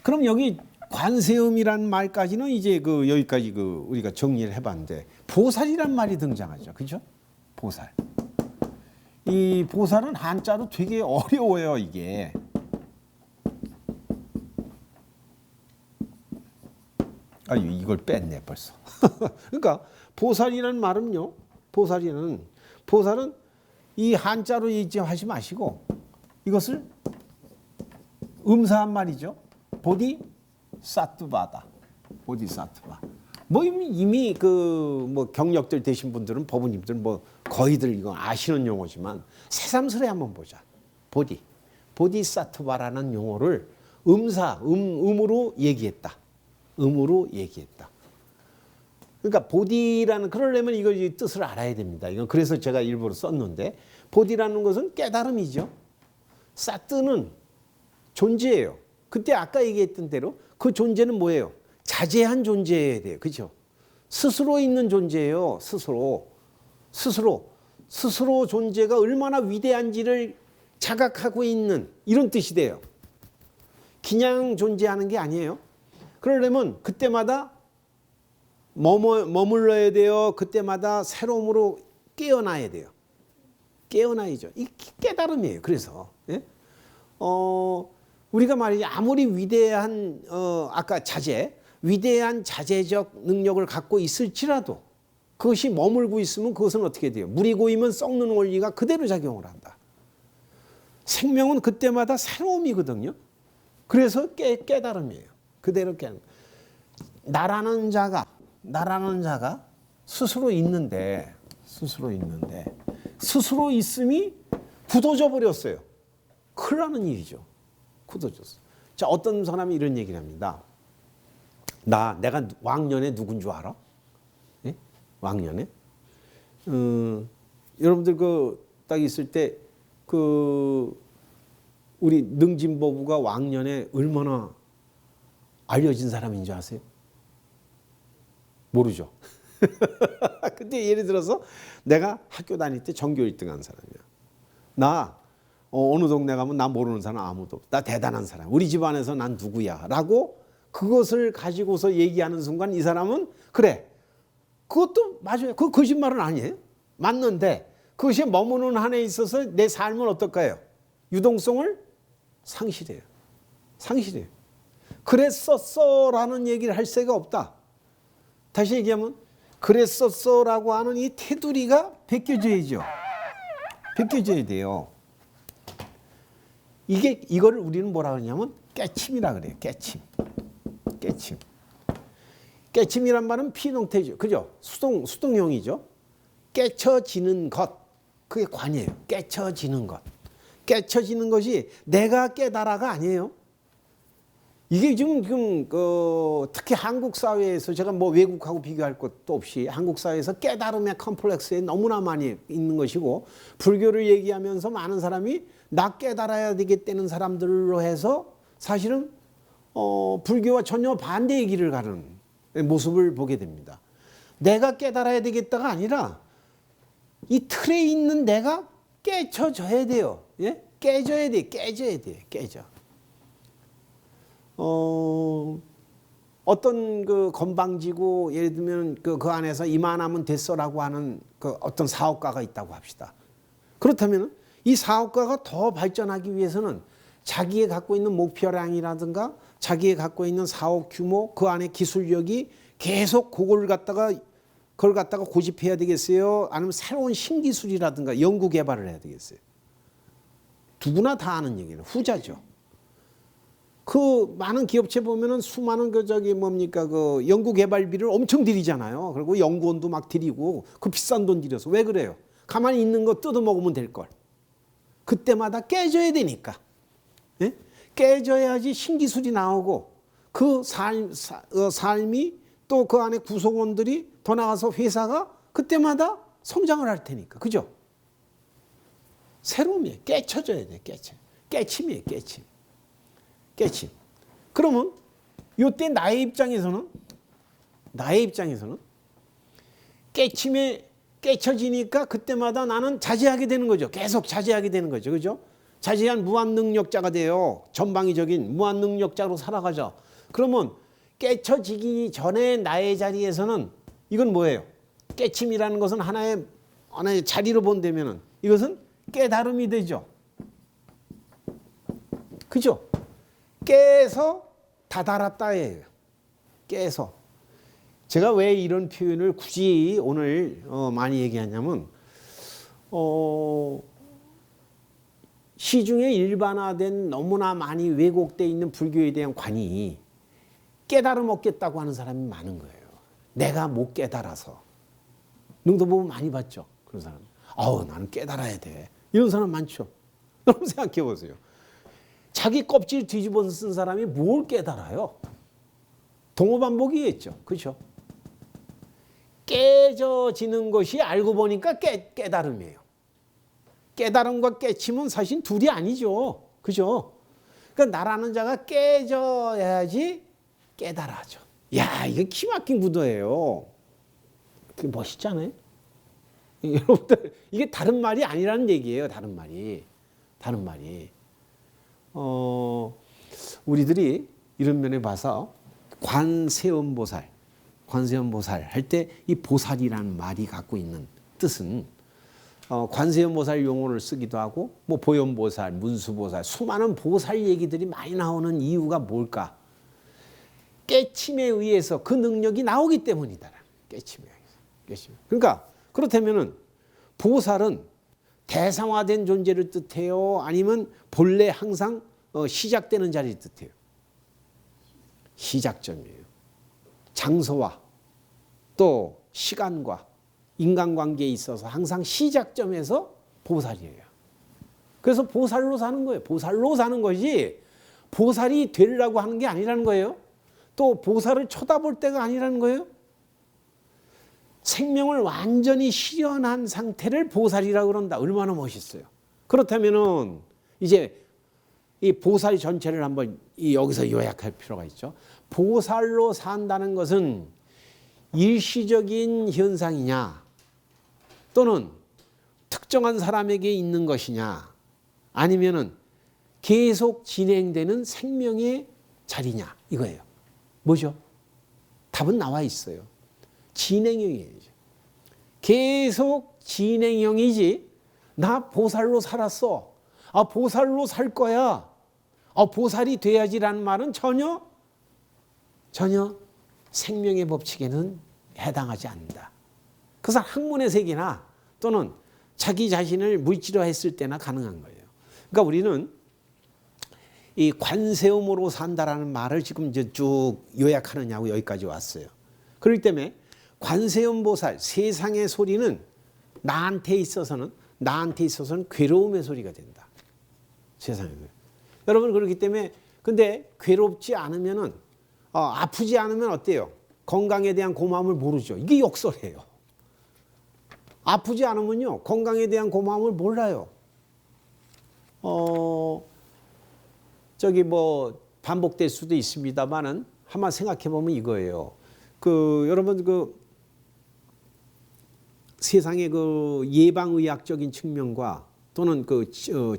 그럼 여기 관세음이란 말까지는 이제 그 여기까지 그 우리가 정리를 해봤는데 보살이란 말이 등장하죠, 그죠? 보살. 이 보살은 한자로 되게 어려워요, 이게. 아, 이걸 뺐네 벌써. 그러니까 보살이라는 말은요, 보살은 이 한자로 이제 마시고 이것을 음사한 말이죠. 보디사투바다. 보디사투바. 뭐 이미 그 뭐 경력들 되신 분들은 법부님들 뭐 거의들 이거 아시는 용어지만 새삼스레 한번 보자. 보디사투바라는 용어를 음으로 얘기했다. 음으로 얘기했다. 그러니까 보디라는 그러려면 이거 뜻을 알아야 됩니다. 이건 그래서 제가 일부러 썼는데 보디라는 것은 깨달음이죠. 사트는 존재예요. 그때 아까 얘기했던 대로 그 존재는 뭐예요? 자제한 존재여야 돼요. 그렇죠? 스스로 있는 존재예요. 스스로 존재가 얼마나 위대한지를 자각하고 있는 이런 뜻이 돼요. 그냥 존재하는 게 아니에요. 그러려면 그때마다 머물러야 돼요. 그때마다 새로움으로 깨어나야 돼요. 깨어나야죠. 이 깨달음이에요. 그래서 우리가 말이죠. 아무리 위대한 아까 위대한 자제적 능력을 갖고 있을지라도 그것이 머물고 있으면 그것은 어떻게 돼요? 물이 고이면 썩는 원리가 그대로 작용을 한다. 생명은 그때마다 새로움이거든요. 그래서 깨달음이에요. 그대로 깨달음. 나라는 자가 스스로 있는데 스스로 있음이 굳어져 버렸어요. 큰일 나는 일이죠. 굳어졌어. 자, 어떤 사람이 이런 얘기를 합니다. 내가 왕년에 누군 줄 알아? 예? 왕년에? 여러분들 딱 있을 때 우리 능진법우가 왕년에 얼마나 알려진 사람인 줄 아세요? 모르죠. 근데 예를 들어서 내가 학교 다닐 때 전교 1등 한 사람이야. 어느 동네 가면 나 모르는 사람 아무도 없어. 나 대단한 사람. 우리 집안에서 난 누구야. 라고 그것을 가지고서 얘기하는 순간 이 사람은 그래. 그것도 맞아요. 그 거짓말은 아니에요. 맞는데 그것이 머무는 한에 있어서 내 삶은 어떨까요? 유동성을 상실해요. 그랬었어라는 얘기를 할 새가 없다. 다시 얘기하면 그랬었어라고 하는 이 테두리가 벗겨져야죠. 벗겨져야 돼요. 이거를 우리는 뭐라 그러냐면 깨침이라 그래요. 깨침이란 말은 피동태죠. 그죠? 수동형이죠. 깨쳐지는 것. 그게 관이에요. 깨쳐지는 것. 깨쳐지는 것이 내가 깨달아가 아니에요. 이게 지금 특히 한국 사회에서 제가 뭐 외국하고 비교할 것도 없이 한국 사회에서 깨달음의 컴플렉스에 너무나 많이 있는 것이고 불교를 얘기하면서 많은 사람이 나 깨달아야 되겠다는 사람들로 해서 사실은 불교와 전혀 반대의 길을 가는 모습을 보게 됩니다. 내가 깨달아야 되겠다가 아니라 이 틀에 있는 내가 깨쳐져야 돼요. 예? 깨져야 돼. 어떤 그 건방지고 예를 들면 그 안에서 이만하면 됐어라고 하는 그 어떤 사업가가 있다고 합시다. 그렇다면 이 사업가가 더 발전하기 위해서는 자기의 갖고 있는 목표량이라든가 자기의 갖고 있는 사업 규모 그 안에 기술력이 계속 그걸 갖다가 고집해야 되겠어요? 아니면 새로운 신기술이라든가 연구 개발을 해야 되겠어요? 누구나 다 아는 얘기는 후자죠. 그 많은 기업체 보면은 수많은 그 연구 개발비를 엄청 들이잖아요. 그리고 연구원도 막 들이고 그 비싼 돈 들여서 왜 그래요? 가만히 있는 거 뜯어 먹으면 될 걸. 그때마다 깨져야 되니까. 예? 깨져야지 신기술이 나오고 그 삶이 또 그 안에 구성원들이 더 나가서 회사가 그때마다 성장을 할 테니까. 그죠? 새로움이에요. 깨쳐져야 돼. 깨침이에요. 깨침. 그러면 이때 나의 입장에서는 깨쳐지니까 그때마다 나는 자제하게 되는 거죠. 계속 자제하게 되는 거죠. 그죠? 자세한 무한능력자가 돼요. 전방위적인 무한능력자로 살아가죠. 그러면 깨쳐지기 전에 나의 자리에서는 이건 뭐예요? 깨침이라는 것은 하나의 자리로 본다면은 이것은 깨달음이 되죠. 그죠? 깨서 다다랐다예요. 깨서. 제가 왜 이런 표현을 굳이 오늘 많이 얘기하냐면 시중에 일반화된 너무나 많이 왜곡되어 있는 불교에 대한 관이 깨달음 얻겠다고 하는 사람이 많은 거예요. 내가 못 깨달아서. 능도 보면 많이 봤죠. 그런 사람. 나는 깨달아야 돼. 이런 사람 많죠. 여러분 생각해 보세요. 자기 껍질 뒤집어 쓴 사람이 뭘 깨달아요? 동호반복이겠죠. 그렇죠? 깨져지는 것이 알고 보니까 깨달음이에요. 깨달음과 깨침은 사실 둘이 아니죠. 그죠? 그러니까 나라는 자가 깨져야지 깨달아죠. 야, 이거 기막힌 구도예요. 그게 멋있잖아요. 여러분들, 이게 다른 말이 아니라는 얘기예요. 다른 말이. 우리들이 이런 면에 봐서 관세음보살 할 때 이 보살이라는 말이 갖고 있는 뜻은 관세음보살 용어를 쓰기도 하고 뭐 보현보살, 문수보살, 수많은 보살 얘기들이 많이 나오는 이유가 뭘까? 깨침에 의해서 그 능력이 나오기 때문이다. 깨침에 의해서. 그러니까 그렇다면은 보살은 대상화된 존재를 뜻해요? 아니면 본래 항상 시작되는 자리를 뜻해요? 시작점이에요. 장소와 또 시간과 인간관계에 있어서 항상 시작점에서 보살이에요. 그래서 보살로 사는 거예요. 보살로 사는 것이 보살이 되려고 하는 게 아니라는 거예요. 또 보살을 쳐다볼 때가 아니라는 거예요. 생명을 완전히 실현한 상태를 보살이라고 그런다. 얼마나 멋있어요. 그렇다면은 이제 이 보살 전체를 한번 여기서 요약할 필요가 있죠. 보살로 산다는 것은 일시적인 현상이냐 또는 특정한 사람에게 있는 것이냐 아니면은 계속 진행되는 생명의 자리냐 이거예요. 뭐죠? 답은 나와 있어요. 진행형이에요. 계속 진행형이지 나 보살로 살았어. 보살로 살 거야. 보살이 돼야지라는 말은 전혀 생명의 법칙에는 해당하지 않는다. 그래서 학문의 세계나 또는 자기 자신을 물질화했을 때나 가능한 거예요. 그러니까 우리는 이 관세음으로 산다라는 말을 지금 이제 쭉 요약하느냐고 여기까지 왔어요. 그렇기 때문에 관세음 보살 세상의 소리는 나한테 있어서는 괴로움의 소리가 된다. 세상에. 여러분 그렇기 때문에 근데 괴롭지 않으면은 아프지 않으면 어때요? 건강에 대한 고마움을 모르죠. 이게 역설이에요. 아프지 않으면요 건강에 대한 고마움을 몰라요. 저기 뭐 반복될 수도 있습니다만은 한번 생각해 보면 이거예요. 여러분 세상의 예방의학적인 측면과 또는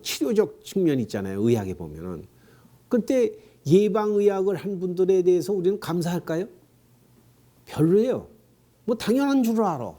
치료적 측면 있잖아요. 의학에 보면은 그때 예방의학을 한 분들에 대해서 우리는 감사할까요? 별로예요. 뭐 당연한 줄 알아.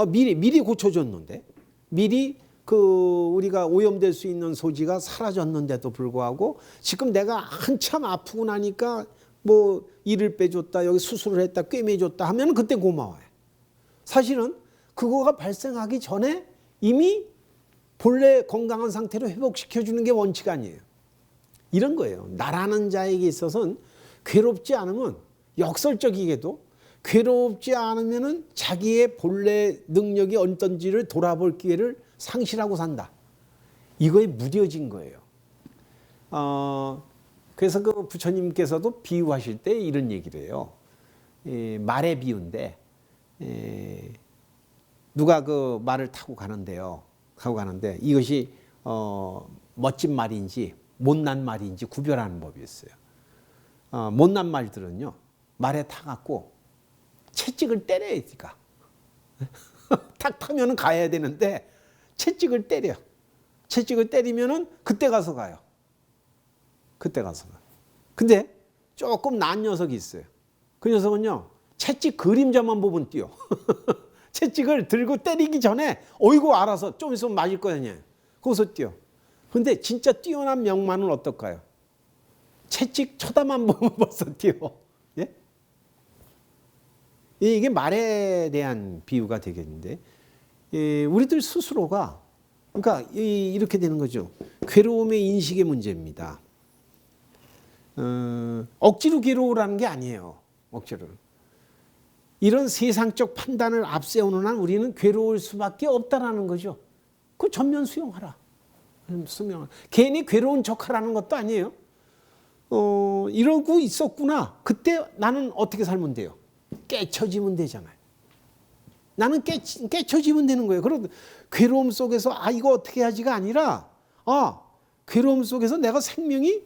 미리 고쳐줬는데 미리 우리가 오염될 수 있는 소지가 사라졌는데도 불구하고 지금 내가 한참 아프고 나니까 뭐 이를 빼줬다 여기 수술을 했다 꿰매줬다 하면 그때 고마워요. 사실은 그거가 발생하기 전에 이미 본래 건강한 상태로 회복시켜주는 게 원칙 아니에요. 이런 거예요. 나라는 자에게 있어서는 괴롭지 않으면 역설적이게도 괴롭지 않으면 자기의 본래 능력이 어떤지를 돌아볼 기회를 상실하고 산다. 이거에 무뎌진 거예요. 그래서 부처님께서도 비유하실 때 이런 얘기를 해요. 말의 비유인데 누가 말을 타고 가는데요. 가는데 이것이 멋진 말인지 못난 말인지 구별하는 법이 있어요. 못난 말들은요. 말에 타갖고 채찍을 때려야 되니까. 탁 타면은 가야 되는데 채찍을 때려. 채찍을 때리면은 그때 가서 가요. 그때 가서 가. 근데 조금 난 녀석이 있어요. 그 녀석은요, 채찍 그림자만 보면 뛰어. 채찍을 들고 때리기 전에 어이구 알아서 좀 있으면 맞을 거 아니에요. 거기서 뛰어. 근데 진짜 뛰어난 명만은 어떨까요? 채찍 쳐다만 보면 벌써 뛰어. 예? 이게 말에 대한 비유가 되겠는데, 우리들 스스로가, 그러니까 이렇게 되는 거죠. 괴로움의 인식의 문제입니다. 억지로 괴로우라는 게 아니에요. 억지로. 이런 세상적 판단을 앞세우는 한 우리는 괴로울 수밖에 없다라는 거죠. 그 전면 수용하라. 괜히 괴로운 척하라는 것도 아니에요. 이러고 있었구나. 그때 나는 어떻게 살면 돼요? 깨쳐지면 되잖아요. 나는 깨쳐지면 되는 거예요. 그런 괴로움 속에서 이거 어떻게 하지가 아니라 괴로움 속에서 내가 생명이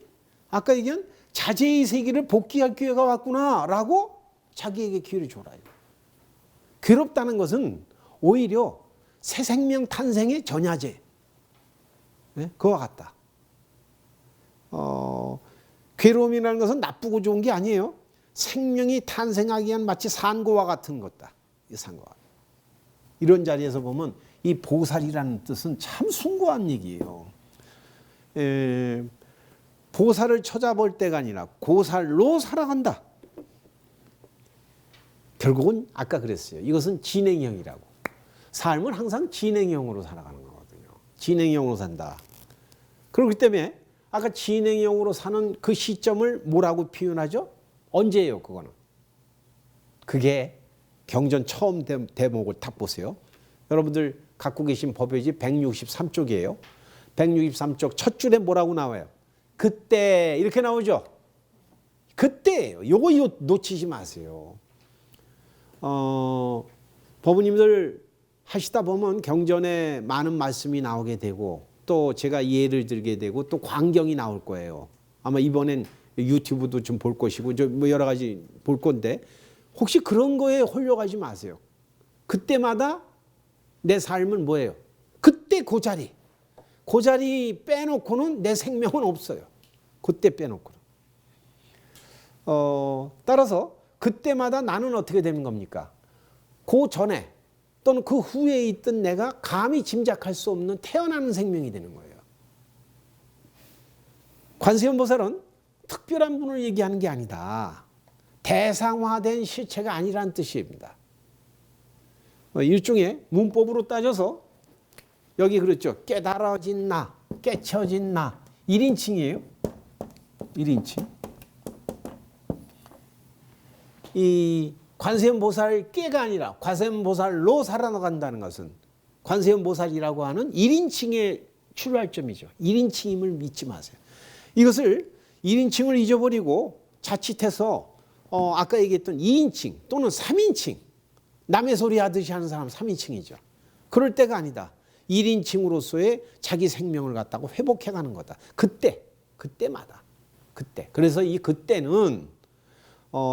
아까 얘기한 자제의 세계를 복귀할 기회가 왔구나라고 자기에게 기회를 줘라. 괴롭다는 것은 오히려 새 생명 탄생의 전야제. 네? 그와 같다. 괴로움이라는 것은 나쁘고 좋은 게 아니에요. 생명이 탄생하기 위한 마치 산고와 같은 것다. 산고와. 이런 자리에서 보면 이 보살이라는 뜻은 참 숭고한 얘기예요. 보살을 찾아볼 때가 아니라 고살로 살아간다. 결국은 아까 그랬어요. 이것은 진행형이라고. 삶은 항상 진행형으로 살아가는 거거든요. 진행형으로 산다. 그렇기 때문에 아까 진행형으로 사는 그 시점을 뭐라고 표현하죠? 언제예요, 그거는? 그게 경전 처음 대목을 딱 보세요. 여러분들 갖고 계신 법요지 163쪽이에요. 163쪽 첫 줄에 뭐라고 나와요? 그때 이렇게 나오죠. 그때예요. 요거 놓치지 마세요. 법부님들 하시다 보면 경전에 많은 말씀이 나오게 되고 또 제가 예를 들게 되고 또 광경이 나올 거예요. 아마 이번엔 유튜브도 좀 볼 것이고 뭐 여러 가지 볼 건데 혹시 그런 거에 홀려가지 마세요. 그때마다 내 삶은 뭐예요? 그때 그 자리. 그 자리 빼놓고는 내 생명은 없어요. 그때 빼놓고는. 따라서 그때마다 나는 어떻게 되는 겁니까? 그 전에 또는 그 후에 있던 내가 감히 짐작할 수 없는 태어나는 생명이 되는 거예요. 관세음보살은 특별한 분을 얘기하는 게 아니다. 대상화된 실체가 아니라는 뜻입니다. 일종의 문법으로 따져서 여기 그렇죠. 깨달아진 나, 깨쳐진 나. 1인칭이에요. 1인칭. 이 관세음보살 깨가 아니라 관세음보살로 살아나간다는 것은 관세음보살이라고 하는 1인칭의 출발점이죠. 1인칭임을 믿지 마세요. 이것을 1인칭을 잊어버리고 자칫해서 아까 얘기했던 2인칭 또는 3인칭 남의 소리 하듯이 하는 사람은 3인칭이죠. 그럴 때가 아니다. 1인칭으로서의 자기 생명을 갖다가 회복해가는 거다. 그때마다. 그때. 그래서 이 그때는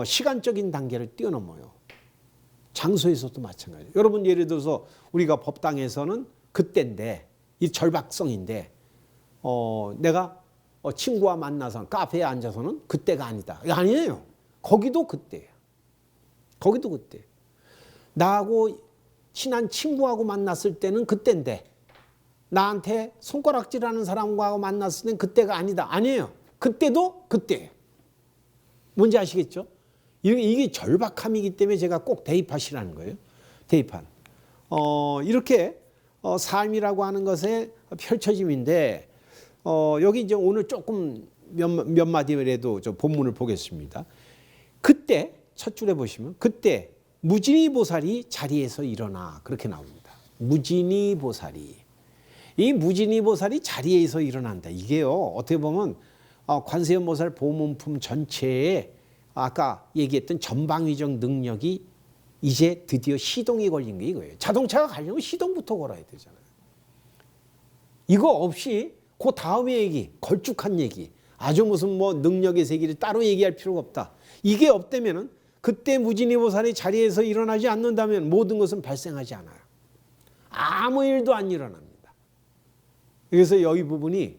시간적인 단계를 뛰어넘어요. 장소에서도 마찬가지예요. 여러분 예를 들어서 우리가 법당에서는 그때인데 이 절박성인데 내가 친구와 만나서 카페에 앉아서는 그때가 아니다. 아니에요. 거기도 그때예요. 거기도 그때. 나하고 친한 친구하고 만났을 때는 그때인데 나한테 손가락질하는 사람과 만났을 때는 그때가 아니다. 아니에요. 그때도 그때예요. 뭔지 아시겠죠? 이게 절박함이기 때문에 제가 꼭 대입하시라는 거예요. 대입한. 이렇게 삶이라고 하는 것의 펼쳐짐인데 여기 이제 오늘 조금 몇 마디라도 저 본문을 보겠습니다. 그때 첫 줄에 보시면 그때 무진이 보살이 자리에서 일어나 그렇게 나옵니다. 무진이 보살이. 이 무진이 보살이 자리에서 일어난다. 이게요. 어떻게 보면 관세음보살 보문품 전체에 아까 얘기했던 전방위적 능력이 이제 드디어 시동이 걸린 게 이거예요. 자동차가 가려면 시동부터 걸어야 되잖아요. 이거 없이 그 다음에 얘기, 걸쭉한 얘기, 아주 무슨 뭐 능력의 세계를 따로 얘기할 필요가 없다. 이게 없다면은 그때 무진이 보살이 자리에서 일어나지 않는다면 모든 것은 발생하지 않아요. 아무 일도 안 일어납니다. 그래서 여기 부분이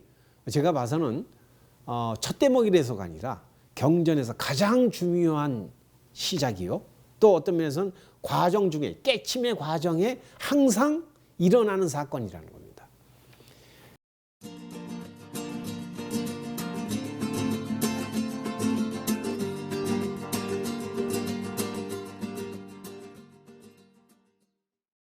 제가 봐서는 첫 대목이라서가 아니라 경전에서 가장 중요한 시작이요. 또 어떤 면에서는 과정 중에 깨침의 과정에 항상 일어나는 사건이라는 거예요.